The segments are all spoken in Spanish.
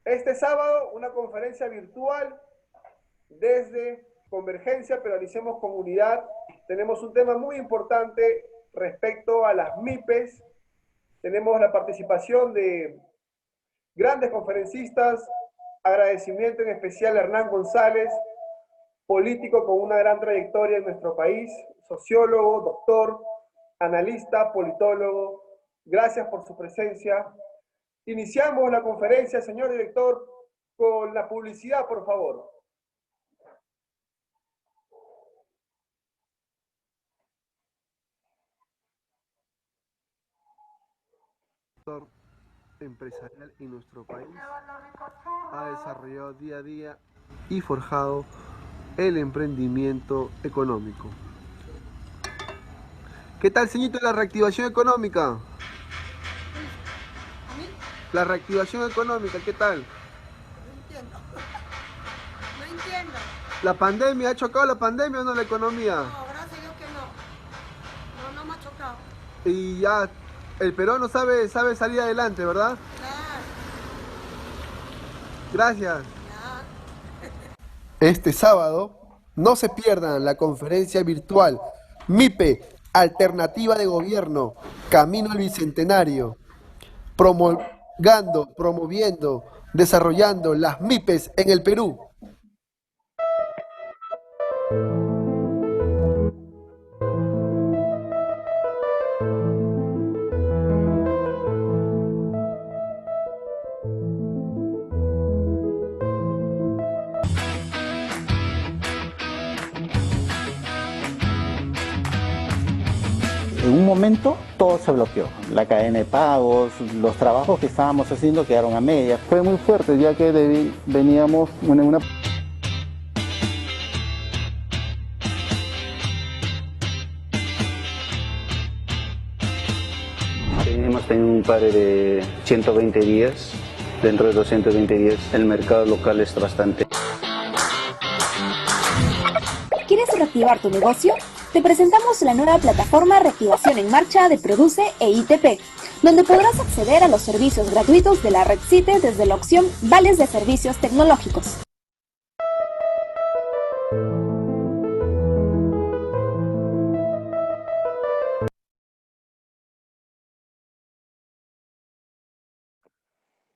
Este sábado, una conferencia virtual desde Convergencia, pero Realicemos Comunidad. Tenemos un tema muy importante respecto a las MIPES. Tenemos la participación de grandes conferencistas. Agradecimiento en especial a Hernán González, político con una gran trayectoria en nuestro país, sociólogo, doctor, analista, politólogo. Gracias por su presencia. Iniciamos la conferencia, señor director, con la publicidad, por favor. Empresarial en nuestro país ha desarrollado día a día y forjado el emprendimiento económico. ¿Qué tal, señorito, la reactivación económica? La reactivación económica, ¿qué tal? No entiendo. No entiendo. ¿La pandemia ha chocado la pandemia o no la economía? No, gracias a Dios que no. No me ha chocado. Y ya el peruano sabe salir adelante, ¿verdad? Claro. Gracias. Claro. Este sábado, no se pierdan la conferencia virtual MIPE, Alternativa de Gobierno, Camino al Bicentenario, promoviendo, desarrollando las MIPES en el Perú. En un momento todo se bloqueó, la cadena de pagos, los trabajos que estábamos haciendo quedaron a medias. Fue muy fuerte ya que veníamos en una... Hemos tenido un pare de 120 días, dentro de los 120 días el mercado local es bastante. ¿Quieres reactivar tu negocio? Te presentamos la nueva plataforma Reactivación en Marcha de Produce e ITP, donde podrás acceder a los servicios gratuitos de la red CITE desde la opción Vales de Servicios Tecnológicos.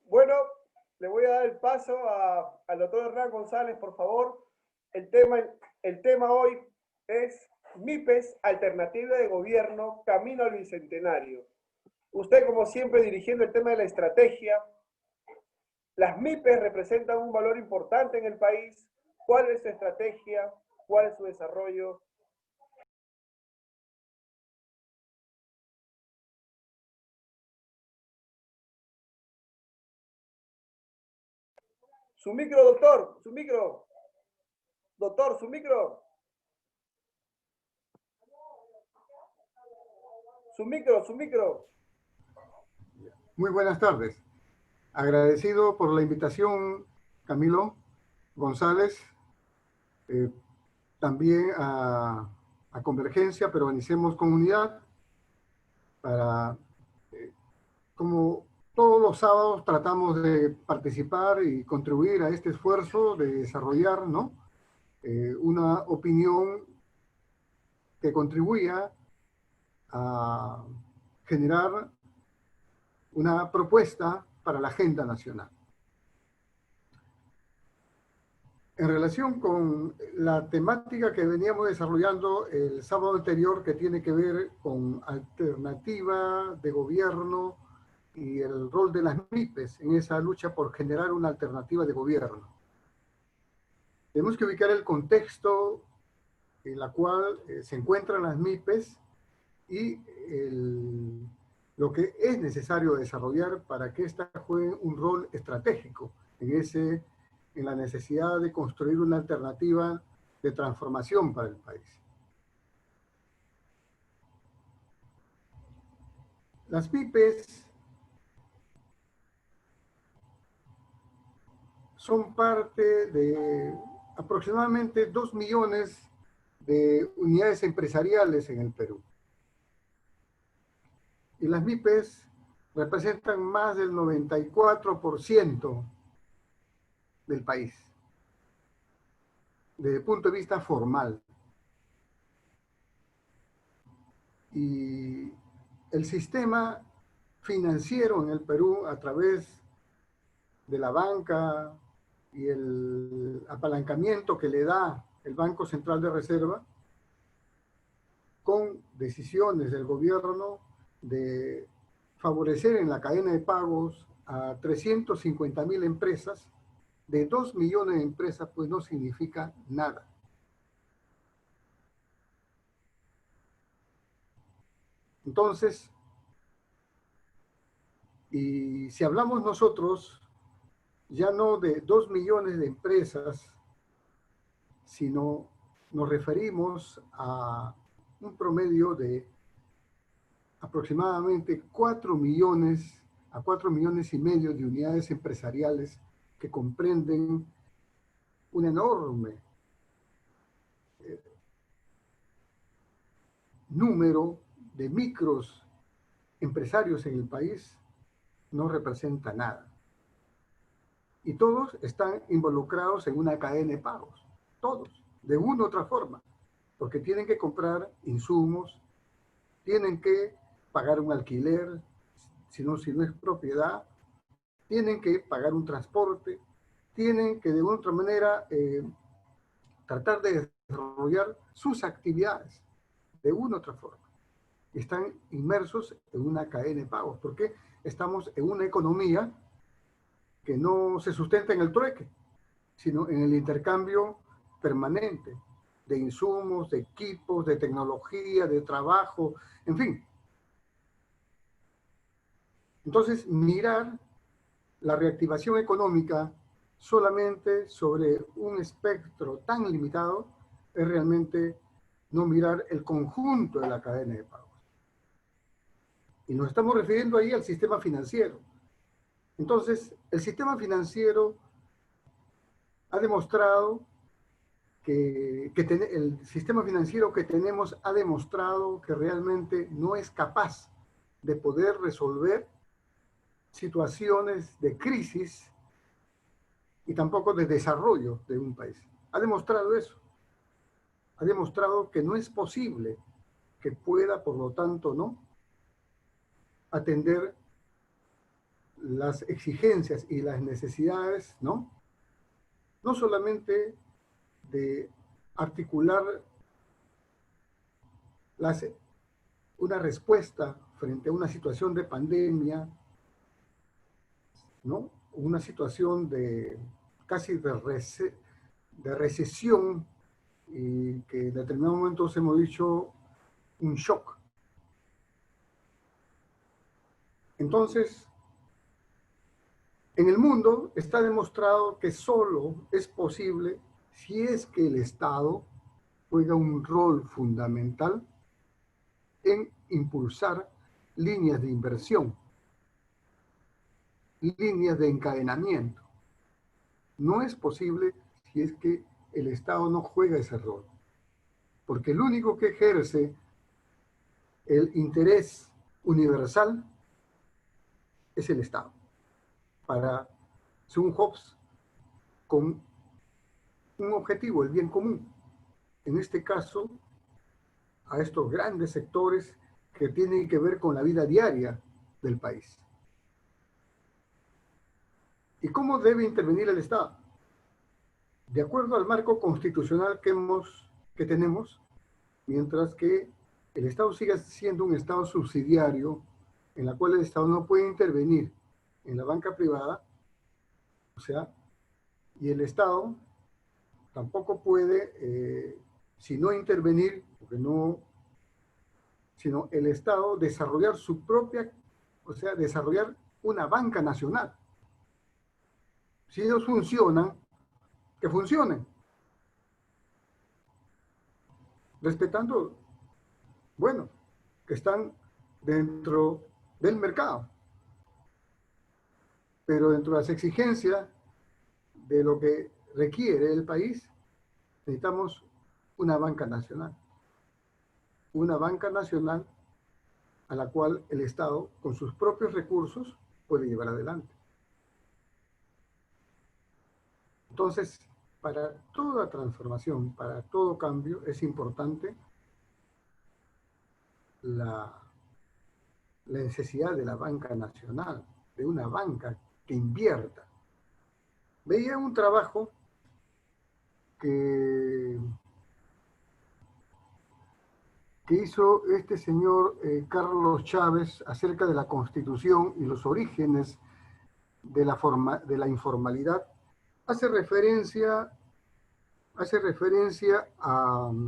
Bueno, le voy a dar el paso al doctor Hernán González, por favor. El tema hoy es MIPES, Alternativa de Gobierno, Camino al Bicentenario. Usted, como siempre, dirigiendo el tema de la estrategia. Las MIPES representan un valor importante en el país. ¿Cuál es su estrategia? ¿Cuál es su desarrollo? Su micro, doctor, su micro. Doctor, su micro. Su micro. Muy buenas tardes. Agradecido por la invitación, Camilo González, también a Convergencia, pero Realicemos Comunidad, para, como todos los sábados, tratamos de participar y contribuir a este esfuerzo de desarrollar, ¿no?, una opinión que contribuya a generar una propuesta para la agenda nacional. En relación con la temática que veníamos desarrollando el sábado anterior, que tiene que ver con alternativa de gobierno y el rol de las MIPES en esa lucha por generar una alternativa de gobierno. Tenemos que ubicar el contexto en el cual se encuentran las MIPES y lo que es necesario desarrollar para que ésta juegue un rol estratégico en la necesidad de construir una alternativa de transformación para el país. Las MIPES son parte de aproximadamente 2 millones de unidades empresariales en el Perú. Y las MIPES representan más del 94% del país, desde el punto de vista formal. Y el sistema financiero en el Perú, a través de la banca y el apalancamiento que le da el Banco Central de Reserva, con decisiones del gobierno de favorecer en la cadena de pagos a 350.000 empresas, de 2 millones de empresas, pues no significa nada. Entonces, y si hablamos nosotros ya no de 2 millones de empresas, sino nos referimos a un promedio de aproximadamente 4 millones a 4 millones y medio de unidades empresariales que comprenden un enorme número de micros empresarios en el país, no representa nada. Y todos están involucrados en una cadena de pagos, todos, de una u otra forma, porque tienen que comprar insumos, tienen que pagar un alquiler, si no es propiedad, tienen que pagar un transporte, tienen que de una u otra manera tratar de desarrollar sus actividades de una u otra forma. Están inmersos en una cadena de pagos, porque estamos en una economía que no se sustenta en el trueque, sino en el intercambio permanente de insumos, de equipos, de tecnología, de trabajo, en fin. Entonces, mirar la reactivación económica solamente sobre un espectro tan limitado es realmente no mirar el conjunto de la cadena de pagos. Y nos estamos refiriendo ahí al sistema financiero. Entonces, el sistema financiero ha demostrado el sistema financiero que tenemos ha demostrado que realmente no es capaz de poder resolver situaciones de crisis y tampoco de desarrollo de un país. Ha demostrado eso. Ha demostrado que no es posible que pueda, por lo tanto, ¿no?, atender las exigencias y las necesidades, ¿no?, no solamente de articular una respuesta frente a una situación de pandemia, ¿no?, una situación de casi de recesión, y que en determinados momentos hemos dicho un shock. Entonces, en el mundo está demostrado que solo es posible si es que el Estado juega un rol fundamental en impulsar líneas de inversión, líneas de encadenamiento. No es posible si es que el Estado no juega ese rol, porque el único que ejerce el interés universal es el Estado, para, según Hobbes, con un objetivo, el bien común. En este caso, a estos grandes sectores que tienen que ver con la vida diaria del país. ¿Y cómo debe intervenir el Estado? De acuerdo al marco constitucional que tenemos, mientras que el Estado siga siendo un Estado subsidiario, en la cual el Estado no puede intervenir en la banca privada, o sea, y el Estado tampoco puede, si no intervenir, porque no, sino el Estado desarrollar su propia, o sea, desarrollar una banca nacional. Si ellos funcionan, que funcionen, respetando, bueno, que están dentro del mercado, pero dentro de las exigencias de lo que requiere el país, necesitamos una banca nacional. Una banca nacional a la cual el Estado, con sus propios recursos, puede llevar adelante. Entonces, para toda transformación, para todo cambio, es importante la necesidad de la banca nacional, de una banca que invierta. Veía un trabajo que hizo este señor Carlos Chávez acerca de la Constitución y los orígenes de la informalidad. Hace referencia a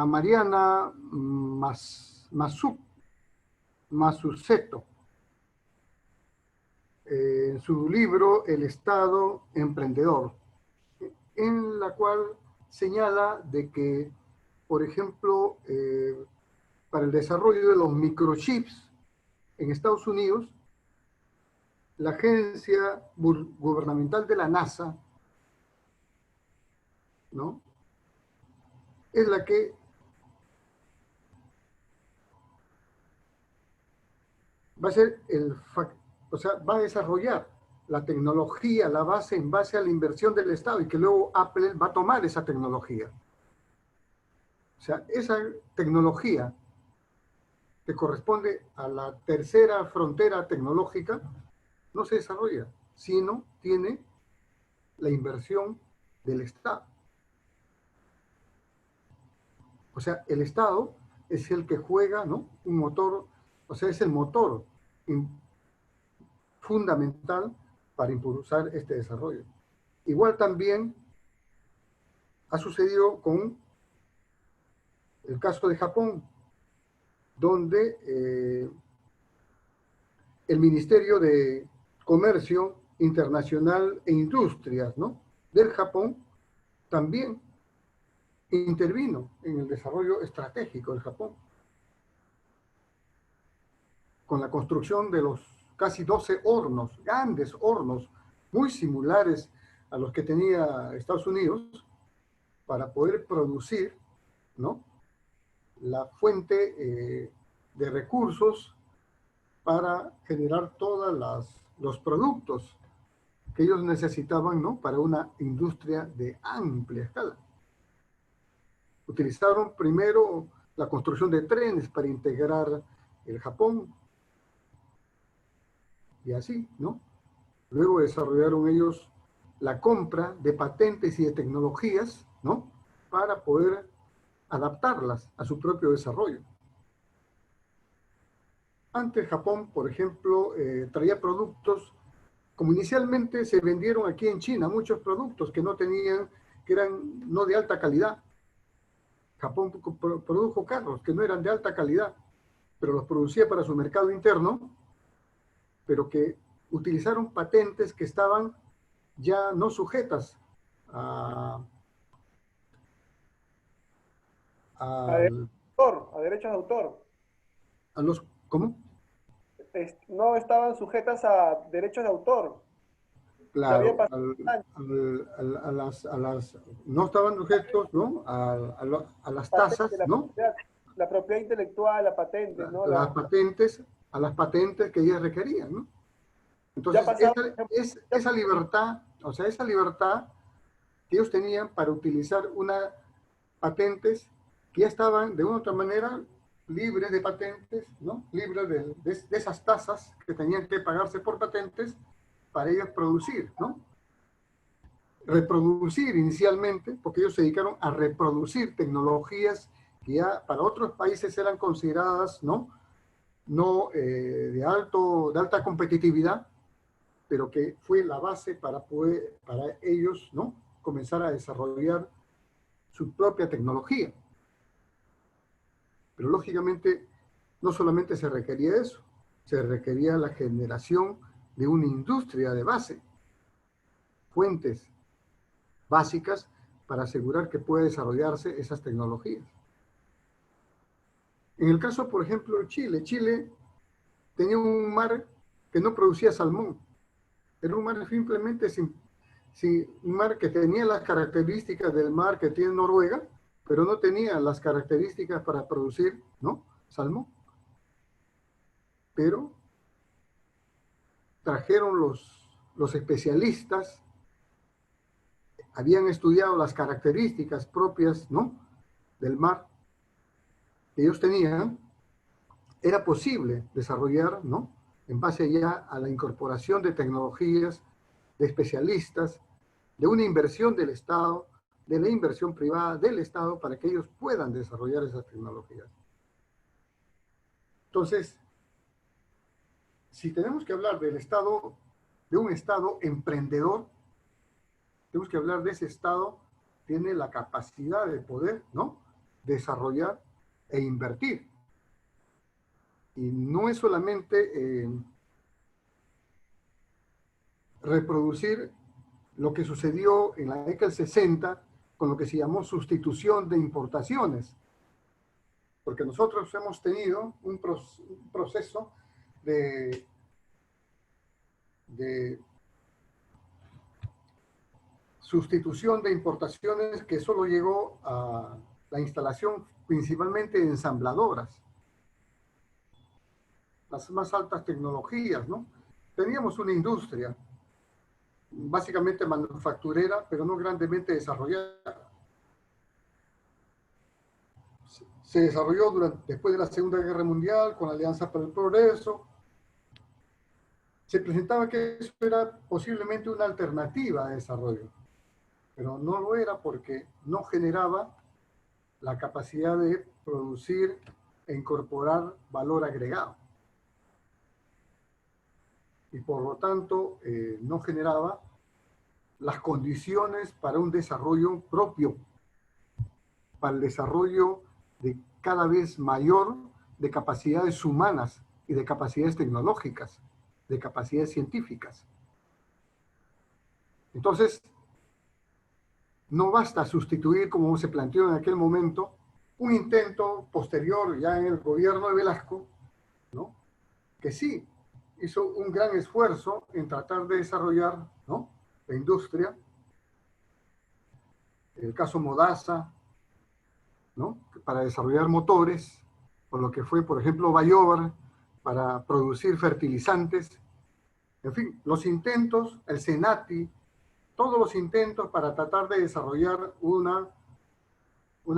Mariana Mazzucetto, en su libro El Estado Emprendedor, en la cual señala de que, por ejemplo, para el desarrollo de los microchips en Estados Unidos, la agencia gubernamental de la NASA, ¿no?, es la que va a ser va a desarrollar la tecnología, la base en base a la inversión del Estado, y que luego Apple va a tomar esa tecnología. O sea, esa tecnología que corresponde a la tercera frontera tecnológica no se desarrolla, sino tiene la inversión del Estado. O sea, el Estado es el que juega, ¿no?, un motor, o sea, es el motor fundamental para impulsar este desarrollo. Igual también ha sucedido con el caso de Japón, donde el Ministerio de Comercio Internacional e Industrias, ¿no?, del Japón también intervino en el desarrollo estratégico del Japón, con la construcción de los casi 12 hornos, grandes hornos, muy similares a los que tenía Estados Unidos, para poder producir, ¿no?, la fuente de recursos para generar todos los productos que ellos necesitaban, ¿no?, para una industria de amplia escala. Utilizaron primero la construcción de trenes para integrar el Japón, y así, ¿no? Luego desarrollaron ellos la compra de patentes y de tecnologías, ¿no?, para poder adaptarlas a su propio desarrollo. Antes Japón, por ejemplo, traía productos, como inicialmente se vendieron aquí en China, muchos productos que eran no de alta calidad. Japón produjo carros que no eran de alta calidad, pero los producía para su mercado interno, pero que utilizaron patentes que estaban ya no sujetas a derechos de autor. ¿Cómo? No estaban sujetas a derechos de autor. Claro, no estaban sujetos, ¿no?, a las tasas, ¿no?, la propiedad intelectual, la patente, ¿no?, a las patentes que ellas requerían, ¿no? Entonces, esa libertad, o sea, esa libertad que ellos tenían para utilizar patentes que ya estaban de una u otra manera libres de patentes, ¿no?, libres de esas tasas que tenían que pagarse por patentes para ellos producir, ¿no?, reproducir inicialmente, porque ellos se dedicaron a reproducir tecnologías que ya para otros países eran consideradas, ¿no?, de alta competitividad, pero que fue la base para ellos, ¿no?, comenzar a desarrollar su propia tecnología. Pero lógicamente no solamente se requería eso, se requería la generación de una industria de base, fuentes básicas para asegurar que pueda desarrollarse esas tecnologías. En el caso, por ejemplo, de Chile tenía un mar que no producía salmón. Era un mar simplemente un mar que tenía las características del mar que tiene Noruega, pero no tenía las características para producir, ¿no?, salmón. Pero trajeron los especialistas, habían estudiado las características propias, ¿no?, del mar que ellos tenían. Era posible desarrollar, ¿no?, en base ya a la incorporación de tecnologías, de especialistas, de una inversión del Estado, de la inversión privada del Estado, para que ellos puedan desarrollar esas tecnologías. Entonces, si tenemos que hablar del Estado, de un Estado emprendedor, tenemos que hablar de ese Estado que tiene la capacidad de poder, ¿no?, desarrollar e invertir. Y no es solamente reproducir lo que sucedió en la década del 60 con lo que se llamó sustitución de importaciones, porque nosotros hemos tenido un proceso de sustitución de importaciones que solo llegó a la instalación principalmente de ensambladoras, las más altas tecnologías, ¿no? Teníamos una industria básicamente manufacturera, pero no grandemente desarrollada. Se desarrolló después de la Segunda Guerra Mundial con la Alianza para el Progreso. Se presentaba que eso era posiblemente una alternativa de desarrollo, pero no lo era porque no generaba la capacidad de producir e incorporar valor agregado. Y por lo tanto no generaba las condiciones para un desarrollo propio, para el desarrollo de cada vez mayor de capacidades humanas y de capacidades tecnológicas, de capacidades científicas. Entonces, no basta sustituir, como se planteó en aquel momento, un intento posterior ya en el gobierno de Velasco, ¿no?, que sí hizo un gran esfuerzo en tratar de desarrollar, ¿no?, la industria, el caso Modaza, ¿no?, para desarrollar motores, o lo que fue, por ejemplo, Bayobar, para producir fertilizantes. En fin, los intentos, el Senati, todos los intentos para tratar de desarrollar una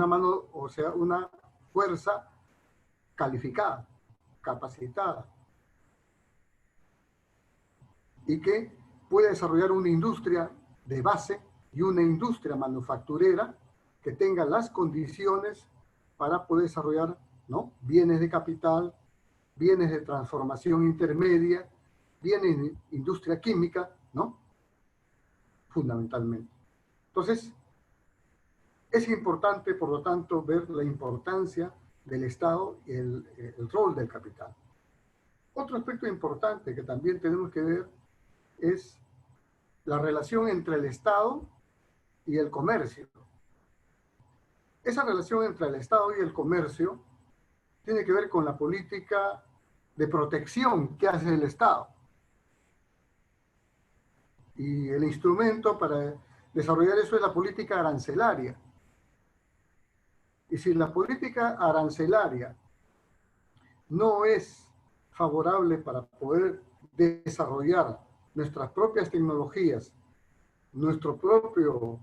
mano, o sea, una fuerza calificada, capacitada, y que puede desarrollar una industria de base y una industria manufacturera que tenga las condiciones para poder desarrollar, ¿no?, bienes de capital, bienes de transformación intermedia, bienes de industria química, ¿no?, fundamentalmente. Entonces, es importante, por lo tanto, ver la importancia del Estado y el rol del capital. Otro aspecto importante que también tenemos que ver es la relación entre el Estado y el comercio. Esa relación entre el Estado y el comercio tiene que ver con la política de protección que hace el Estado. Y el instrumento para desarrollar eso es la política arancelaria. Y si la política arancelaria no es favorable para poder desarrollar nuestras propias tecnologías, nuestro propio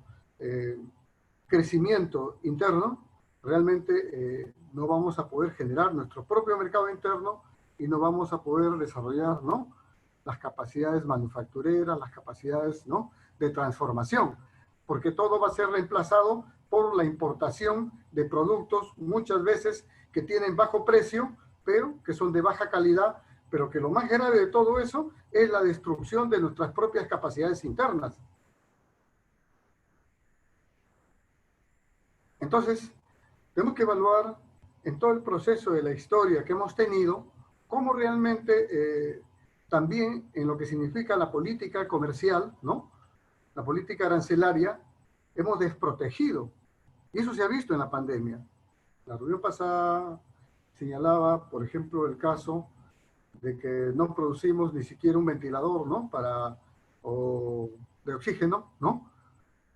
crecimiento interno, realmente no vamos a poder generar nuestro propio mercado interno y no vamos a poder desarrollar, ¿no?, las capacidades manufactureras, las capacidades, ¿no?, de transformación, porque todo va a ser reemplazado por la importación de productos muchas veces que tienen bajo precio, pero que son de baja calidad, pero que lo más grave de todo eso es la destrucción de nuestras propias capacidades internas. Entonces, tenemos que evaluar en todo el proceso de la historia que hemos tenido, cómo realmente también en lo que significa la política comercial, ¿no?, la política arancelaria, hemos desprotegido. Y eso se ha visto en la pandemia. La reunión pasada señalaba, por ejemplo, el caso de que no producimos ni siquiera un ventilador, ¿no?, o de oxígeno, ¿no?,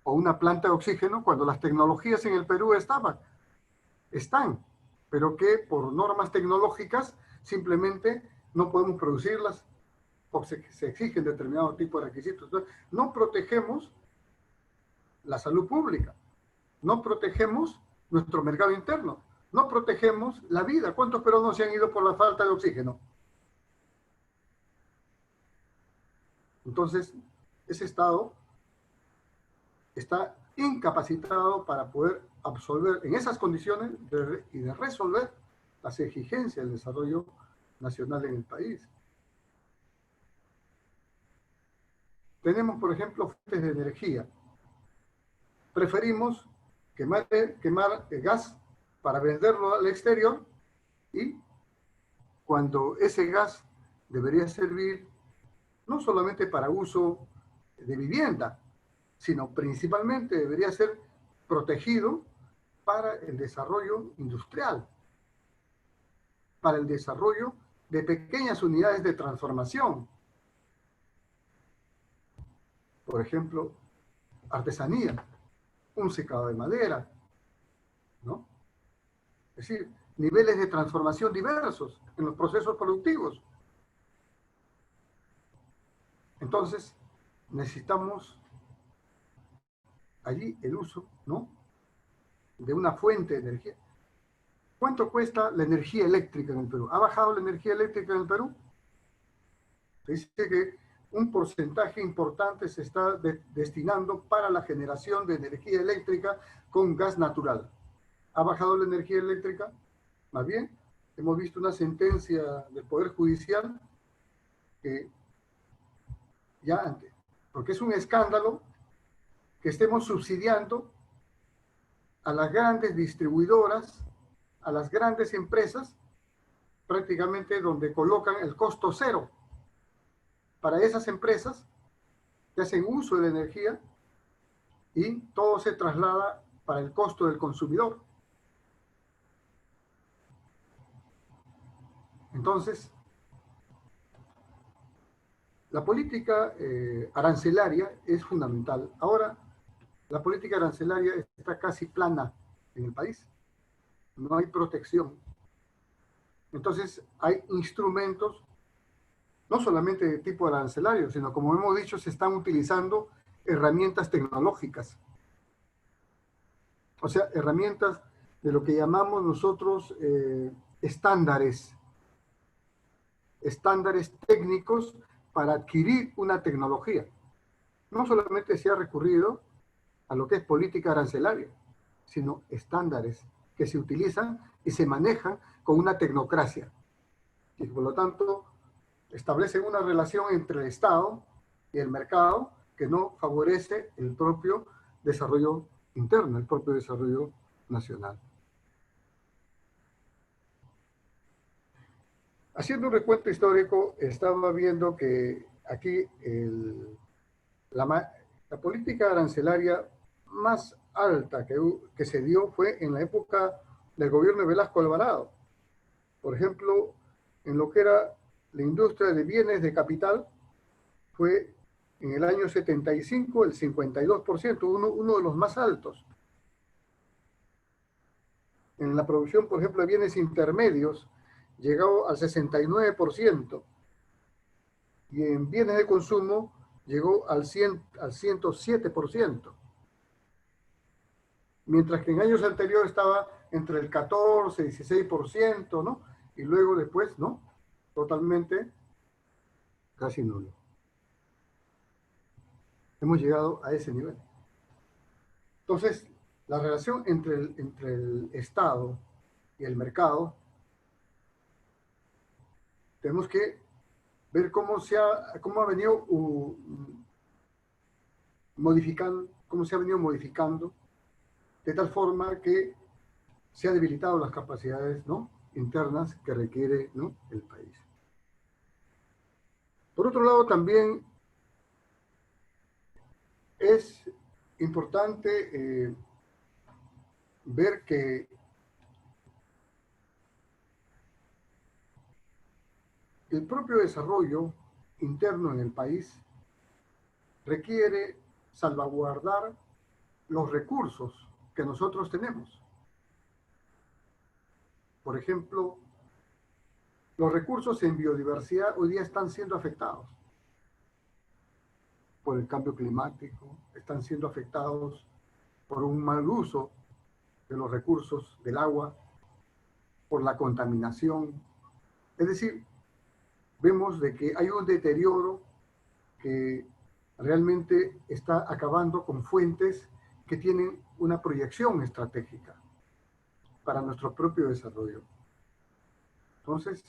o una planta de oxígeno cuando las tecnologías en el Perú están, pero que por normas tecnológicas simplemente no podemos producirlas porque se exigen determinado tipo de requisitos. Entonces, no protegemos la salud pública, no protegemos nuestro mercado interno, no protegemos la vida. ¿Cuántos peruanos se han ido por la falta de oxígeno? Entonces, ese Estado está incapacitado para poder absolver en esas condiciones y de resolver las exigencias del desarrollo nacional en el país. Tenemos, por ejemplo, fuentes de energía. Preferimos quemar el gas para venderlo al exterior y cuando ese gas debería servir no solamente para uso de vivienda, sino principalmente debería ser protegido para el desarrollo industrial, para el desarrollo de pequeñas unidades de transformación. Por ejemplo, artesanía, un secado de madera, ¿no? Es decir, niveles de transformación diversos en los procesos productivos. Entonces, necesitamos allí el uso, ¿no?, de una fuente de energía. ¿Cuánto cuesta la energía eléctrica en el Perú? ¿Ha bajado la energía eléctrica en el Perú? Se dice que un porcentaje importante se está destinando para la generación de energía eléctrica con gas natural. ¿Ha bajado la energía eléctrica? Más bien, hemos visto una sentencia del Poder Judicial que ya antes, porque es un escándalo que estemos subsidiando a las grandes distribuidoras, a las grandes empresas, prácticamente donde colocan el costo cero para esas empresas que hacen uso de la energía y todo se traslada para el costo del consumidor. Entonces, la política arancelaria es fundamental. Ahora, la política arancelaria está casi plana en el país. No hay protección. Entonces, hay instrumentos, no solamente de tipo arancelario, sino, como hemos dicho, se están utilizando herramientas tecnológicas. O sea, herramientas de lo que llamamos nosotros estándares técnicos para adquirir una tecnología. No solamente se ha recurrido a lo que es política arancelaria, sino estándares que se utilizan y se manejan con una tecnocracia. Y por lo tanto, establecen una relación entre el Estado y el mercado que no favorece el propio desarrollo interno, el propio desarrollo nacional. Haciendo un recuento histórico, estaba viendo que aquí la política arancelaria más alta que se dio fue en la época del gobierno de Velasco Alvarado. Por ejemplo, en lo que era la industria de bienes de capital, fue en el año 75 el 52%, uno de los más altos. En la producción, por ejemplo, de bienes intermedios, llegó al 69%, y en bienes de consumo llegó al 107%, mientras que en años anteriores estaba entre el 14 y 16%, ¿no? Y luego después, ¿no?, totalmente casi nulo. Hemos llegado a ese nivel. Entonces, la relación entre el Estado y el mercado, tenemos que ver cómo ha venido modificando, de tal forma que se han debilitado las capacidades, ¿no?, internas que requiere, ¿no?, el país. Por otro lado, también es importante ver que el propio desarrollo interno en el país requiere salvaguardar los recursos que nosotros tenemos. Por ejemplo, los recursos en biodiversidad hoy día están siendo afectados por el cambio climático, están siendo afectados por un mal uso de los recursos del agua, por la contaminación. Es decir, vemos de que hay un deterioro que realmente está acabando con fuentes que tienen una proyección estratégica para nuestro propio desarrollo. Entonces,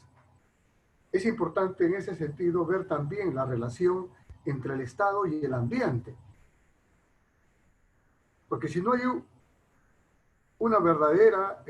es importante en ese sentido ver también la relación entre el Estado y el ambiente. Porque si no hay una verdadera